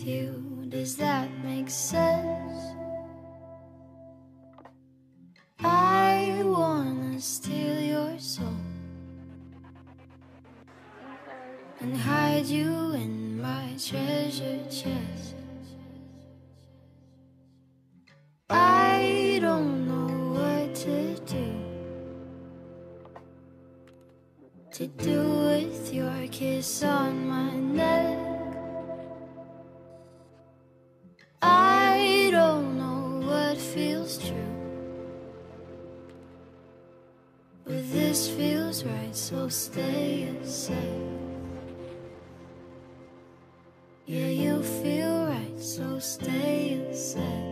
you. Does that make sense? I wanna steal your soul and hide you in my treasure chest. I don't know what to do with your kiss on my neck. I don't know what feels true, but this feels right, so stay and say. Yeah, you feel right, so stay and say.